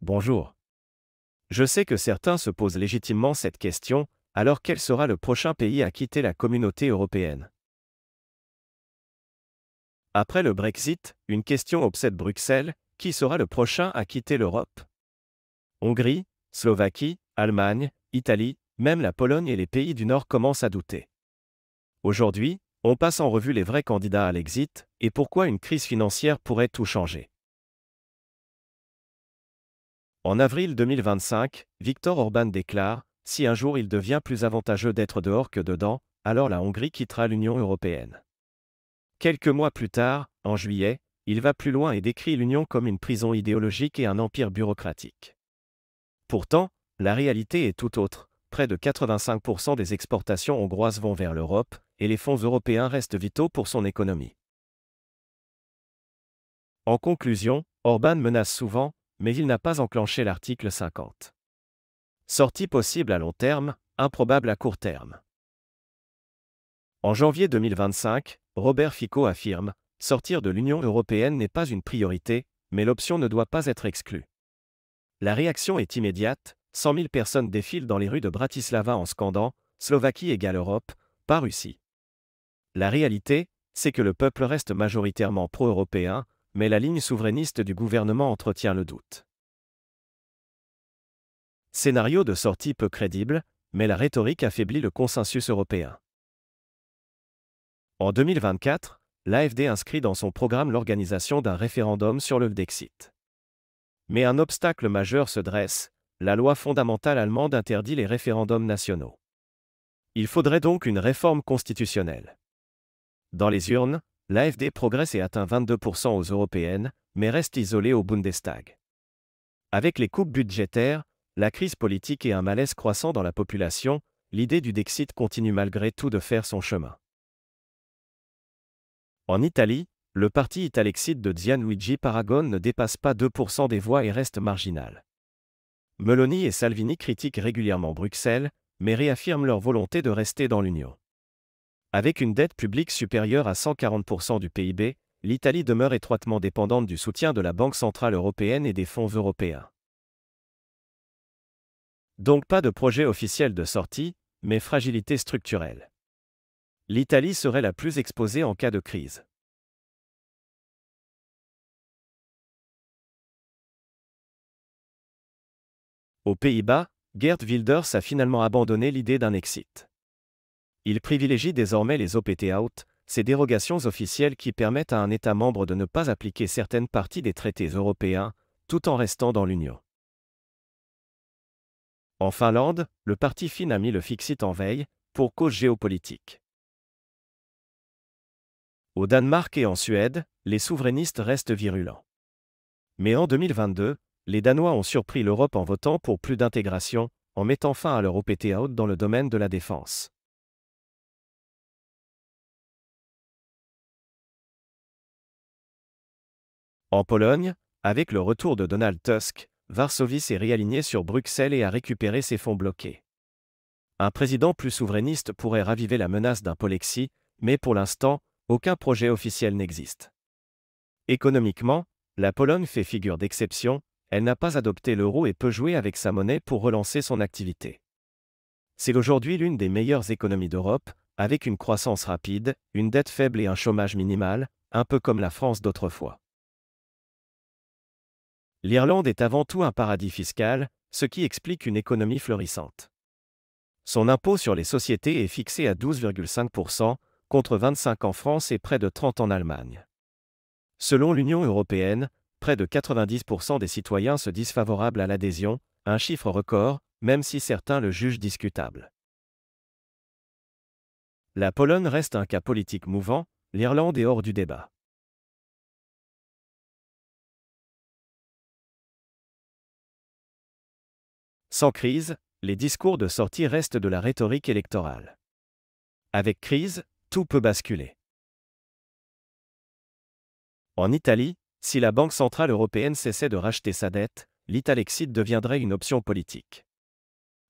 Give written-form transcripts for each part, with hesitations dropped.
Bonjour. Je sais que certains se posent légitimement cette question, alors quel sera le prochain pays à quitter la communauté européenne? Après le Brexit, une question obsède Bruxelles, qui sera le prochain à quitter l'Europe? Hongrie, Slovaquie, Allemagne, Italie, même la Pologne et les pays du Nord commencent à douter. Aujourd'hui, on passe en revue les vrais candidats à l'exit, et pourquoi une crise financière pourrait tout changer. En avril 2025, Viktor Orban déclare « Si un jour il devient plus avantageux d'être dehors que dedans, alors la Hongrie quittera l'Union européenne ». Quelques mois plus tard, en juillet, il va plus loin et décrit l'Union comme une prison idéologique et un empire bureaucratique. Pourtant, la réalité est tout autre. Près de 85% des exportations hongroises vont vers l'Europe, et les fonds européens restent vitaux pour son économie. En conclusion, Orban menace souvent, mais il n'a pas enclenché l'article 50. Sortie possible à long terme, improbable à court terme. En janvier 2025, Robert Fico affirme « Sortir de l'Union européenne n'est pas une priorité, mais l'option ne doit pas être exclue ». La réaction est immédiate, 100 000 personnes défilent dans les rues de Bratislava en scandant « Slovaquie égale Europe, pas Russie ». La réalité, c'est que le peuple reste majoritairement pro-européen, mais la ligne souverainiste du gouvernement entretient le doute. Scénario de sortie peu crédible, mais la rhétorique affaiblit le consensus européen. En 2024, l'AfD inscrit dans son programme l'organisation d'un référendum sur le Dexit. Mais un obstacle majeur se dresse, la loi fondamentale allemande interdit les référendums nationaux. Il faudrait donc une réforme constitutionnelle. Dans les urnes, l'AfD progresse et atteint 22% aux européennes, mais reste isolée au Bundestag. Avec les coupes budgétaires, la crise politique et un malaise croissant dans la population, l'idée du Dexit continue malgré tout de faire son chemin. En Italie, le parti Italexit de Gianluigi Paragone ne dépasse pas 2% des voix et reste marginal. Meloni et Salvini critiquent régulièrement Bruxelles, mais réaffirment leur volonté de rester dans l'Union. Avec une dette publique supérieure à 140% du PIB, l'Italie demeure étroitement dépendante du soutien de la Banque centrale européenne et des fonds européens. Donc pas de projet officiel de sortie, mais fragilité structurelle. L'Italie serait la plus exposée en cas de crise. Aux Pays-Bas, Geert Wilders a finalement abandonné l'idée d'un exit. Il privilégie désormais les opt-out, ces dérogations officielles qui permettent à un État membre de ne pas appliquer certaines parties des traités européens, tout en restant dans l'Union. En Finlande, le parti Finn a mis le Fixit en veille, pour cause géopolitique. Au Danemark et en Suède, les souverainistes restent virulents. Mais en 2022, les Danois ont surpris l'Europe en votant pour plus d'intégration, en mettant fin à leur opt-out dans le domaine de la défense. En Pologne, avec le retour de Donald Tusk, Varsovie s'est réaligné sur Bruxelles et a récupéré ses fonds bloqués. Un président plus souverainiste pourrait raviver la menace d'un Polexit, mais pour l'instant, aucun projet officiel n'existe. Économiquement, la Pologne fait figure d'exception, elle n'a pas adopté l'euro et peut jouer avec sa monnaie pour relancer son activité. C'est aujourd'hui l'une des meilleures économies d'Europe, avec une croissance rapide, une dette faible et un chômage minimal, un peu comme la France d'autrefois. L'Irlande est avant tout un paradis fiscal, ce qui explique une économie florissante. Son impôt sur les sociétés est fixé à 12,5%, contre 25% en France et près de 30% en Allemagne. Selon l'Union européenne, près de 90% des citoyens se disent favorables à l'adhésion, un chiffre record, même si certains le jugent discutable. La Pologne reste un cas politique mouvant, l'Irlande est hors du débat. Sans crise, les discours de sortie restent de la rhétorique électorale. Avec crise, tout peut basculer. En Italie, si la Banque centrale européenne cessait de racheter sa dette, l'Italexit deviendrait une option politique.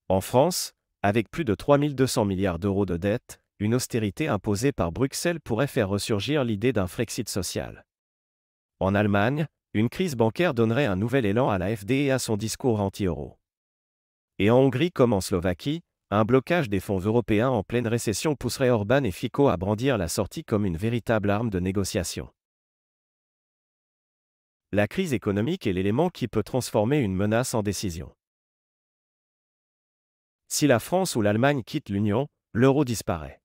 En France, avec plus de 3 200 milliards d'euros de dette, une austérité imposée par Bruxelles pourrait faire ressurgir l'idée d'un Frexit social. En Allemagne, Une crise bancaire donnerait un nouvel élan à l'AfD et à son discours anti-euro. Et en Hongrie comme en Slovaquie, un blocage des fonds européens en pleine récession pousserait Orban et Fico à brandir la sortie comme une véritable arme de négociation. La crise économique est l'élément qui peut transformer une menace en décision. Si la France ou l'Allemagne quittent l'Union, l'euro disparaît.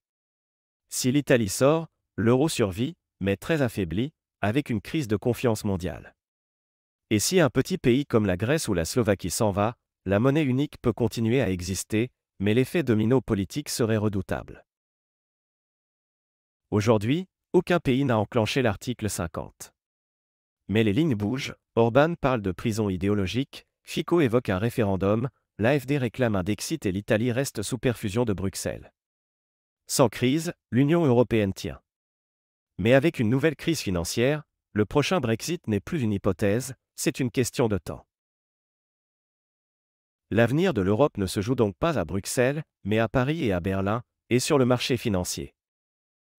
Si l'Italie sort, l'euro survit, mais très affaibli, avec une crise de confiance mondiale. Et si un petit pays comme la Grèce ou la Slovaquie s'en va, la monnaie unique peut continuer à exister, mais l'effet domino politique serait redoutable. Aujourd'hui, aucun pays n'a enclenché l'article 50. Mais les lignes bougent, Orban parle de prison idéologique, Fico évoque un référendum, l'AfD réclame un Dexit et l'Italie reste sous perfusion de Bruxelles. Sans crise, l'Union européenne tient. Mais avec une nouvelle crise financière, le prochain Brexit n'est plus une hypothèse, c'est une question de temps. L'avenir de l'Europe ne se joue donc pas à Bruxelles, mais à Paris et à Berlin, et sur le marché financier.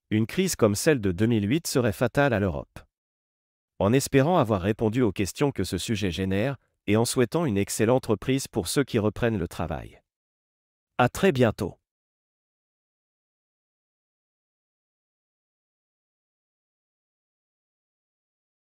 Une crise comme celle de 2008 serait fatale à l'Europe. En espérant avoir répondu aux questions que ce sujet génère, et en souhaitant une excellente reprise pour ceux qui reprennent le travail. À très bientôt.